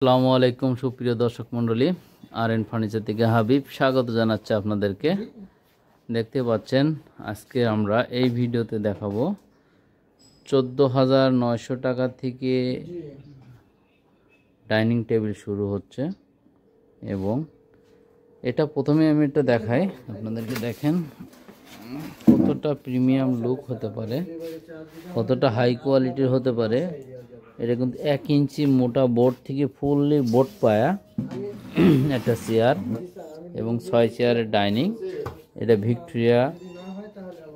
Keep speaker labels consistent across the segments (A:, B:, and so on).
A: আসসালামু আলাইকুম সুপ্রিয় দর্শক মণ্ডলী, আর.এন ফার্নিচার থেকে হাবিব স্বাগত জানাচ্ছি আপনাদেরকে। দেখতে পাচ্ছেন আজকে আমরা এই ভিডিওতে দেখাবো 14,900 টাকা থেকে ডাইনিং টেবিল শুরু হচ্ছে। এবং এটা প্রথমে আমি এটা দেখাই আপনাদেরকে, দেখেন কতটা প্রিমিয়াম লুক হতে পারে, কতটা হাই কোয়ালিটির হতে পারে। এটা কিন্তু 1 ইঞ্চি মোটা বোর্ড থেকে ফুললি বোর্ড পায়া একটা চেয়ার এবং 6 চেয়ারের ডাইনিং। এটা ভিক্টোরিয়া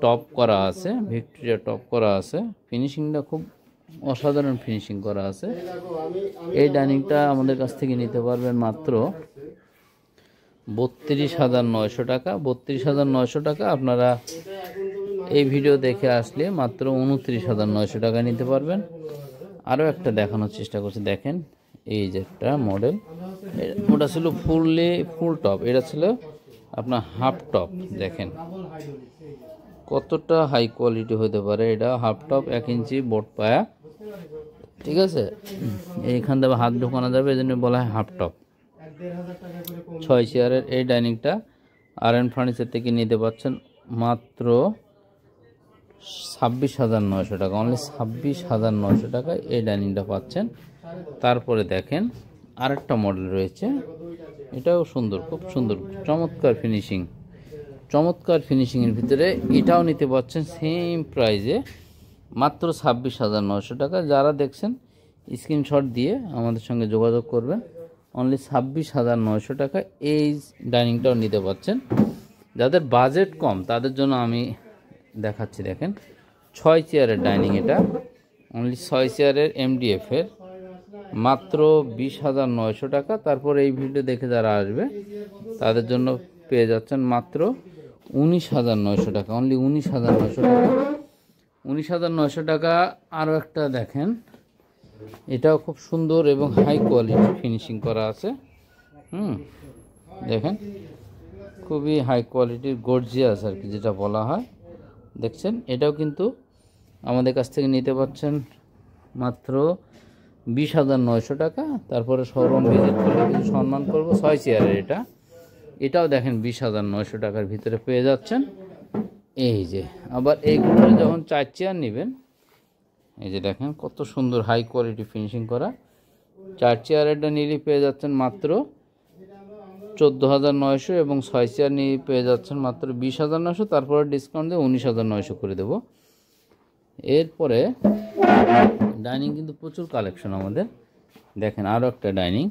A: টপ করা আছে, ফিনিশিংটা খুব অসাধারণ ফিনিশিং করা আছে। এই ডাইনিংটা আমাদের কাছ থেকে নিতে পারবেন মাত্র 32,900 টাকা। 32,900 টাকা আপনারা এই ভিডিও দেখে আসলে মাত্র 29,900 টাকা নিতে পারবেন। আরও একটা দেখানোর চেষ্টা করছি, দেখেন এই যে একটা মডেল, ওটা ছিল ফুল টপ, এটা ছিল আপনার হাফ টপ। দেখেন কতটা হাই কোয়ালিটি হতে পারে। এটা হাফ টপ, 1 ইঞ্চি বোর্ড পায়া, ঠিক আছে। এইখান থেকে হাত ঢোকানো যাবে, এই জন্য বলা হয় হাফ টপ। 6 চেয়ারের এই ডাইনিংটা আর.এন ফার্নিচার থেকে নিতে পারছেন মাত্র 26,900 টাকা। অনলি 26,900 টাকায় এই ডাইনিংটা পাচ্ছেন। তারপরে দেখেন আরেকটা মডেল রয়েছে, এটাও সুন্দর, খুব সুন্দর, চমৎকার ফিনিশিংয়ের ভিতরে। এটাও নিতে পারছেন সেম প্রাইজে মাত্র 26,900 টাকা। যারা দেখছেন স্ক্রিনশট দিয়ে আমাদের সঙ্গে যোগাযোগ করবেন। অনলি 26,900 টাকা এই ডাইনিংটাও নিতে পারছেন। যাদের বাজেট কম তাদের জন্য আমি দেখাচ্ছি, দেখেন 6 চেয়ারের ডাইনিং, এটা অনলি 6 চেয়ারের MDF এর মাত্র 20,900 টাকা। তারপর এই ভিডিও দেখে যারা আসবে তাদের জন্য পেয়ে যাচ্ছেন মাত্র 19,900 টাকা। অনলি 19,900 টাকা, 19,900 টাকা। আরও একটা দেখেন, এটাও খুব সুন্দর এবং হাই কোয়ালিটি ফিনিশিং করা আছে। দেখেন খুবই হাই কোয়ালিটির গর্জিয়াস আর কি, যেটা বলা হয়। দেখছেন এটাও কিন্তু আমাদের কাছ থেকে নিতে পারছেন মাত্র 20,900 টাকা। তারপরে শোরুম ভিজিট করলে কিছু সম্মান করবো। 6 চেয়ারের এটাও দেখেন 20,900 টাকার ভিতরে পেয়ে যাচ্ছেন। এই যে আবার এইগুলো যখন 4 চেয়ার নেবেন, এই যে দেখেন কত সুন্দর হাই কোয়ালিটি ফিনিশিং করা। 4 চেয়ারেরটা নিলে পেয়ে যাচ্ছেন মাত্র 14,900 এবং 6 চেয়ার নিয়ে পেয়ে যাচ্ছেন মাত্র 20,900। তারপরে ডিসকাউন্ট দিয়ে 19,900 করে দেব। এরপরে ডাইনিং কিন্তু প্রচুর কালেকশন আমাদের। দেখেন আরও একটা ডাইনিং,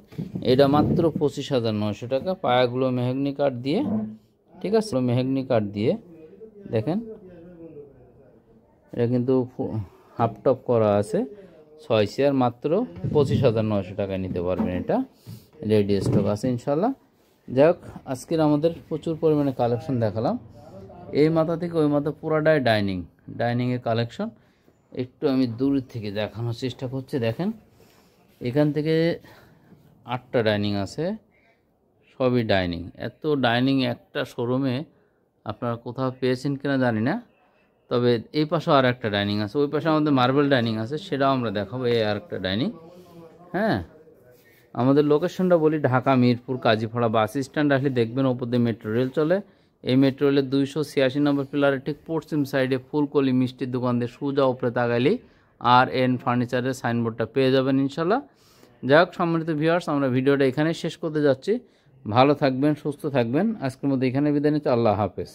A: এটা মাত্র 25,900 টাকা। পায়াগুলো মেহগনি কাঠ দিয়ে, ঠিক আছে, মেহগনি কাঠ দিয়ে। দেখেন এটা কিন্তু হাফ টপ করা আছে। 6 চেয়ার মাত্র 25,900 টাকায় নিতে পারবেন। এটা রেডি স্টক আছে ইনশাল্লাহ। যাই হোক, আজকের আমাদের প্রচুর পরিমাণে কালেকশন দেখালাম। এই মাথা থেকে ওই মাথা পুরাটাই ডাইনিংয়ের কালেকশন। একটু আমি দূর থেকে দেখানোর চেষ্টা করছি। দেখেন এখান থেকে 8টা ডাইনিং আছে, সবই ডাইনিং। এত ডাইনিং একটা শোরুমে আপনারা কোথাও পেয়েছেন কিনা জানি না, তবে এই পাশেও আর একটা ডাইনিং আছে। ওই পাশে আমাদের মার্বেল ডাইনিং আছে, সেটাও আমরা দেখাবো। এই আর একটা ডাইনিং। হ্যাঁ, আমাদের লোকেশনটা বলি, ঢাকা মিরপুর কাজীপাড়া বাস স্ট্যান্ড আসলে দেখবেন ওপর দিয়ে মেট্রো রেল চলে। এই মেট্রো রেলের 286 নম্বর পিলারের ঠিক পশ্চিম সাইডে ফুলকলি মিষ্টির দোকান দিয়ে সোজা উপরে তাকাইলেই আর.এন ফার্নিচারের সাইনবোর্ডটা পেয়ে যাবেন ইনশাল্লাহ। যাই হোক সম্মানিত ভিউয়ার্স, আমরা ভিডিওটা এখানে শেষ করতে যাচ্ছি। ভালো থাকবেন, সুস্থ থাকবেন। আজকের মধ্যে এখানে বিদায় নিচ্ছি। আল্লাহ হাফেজ।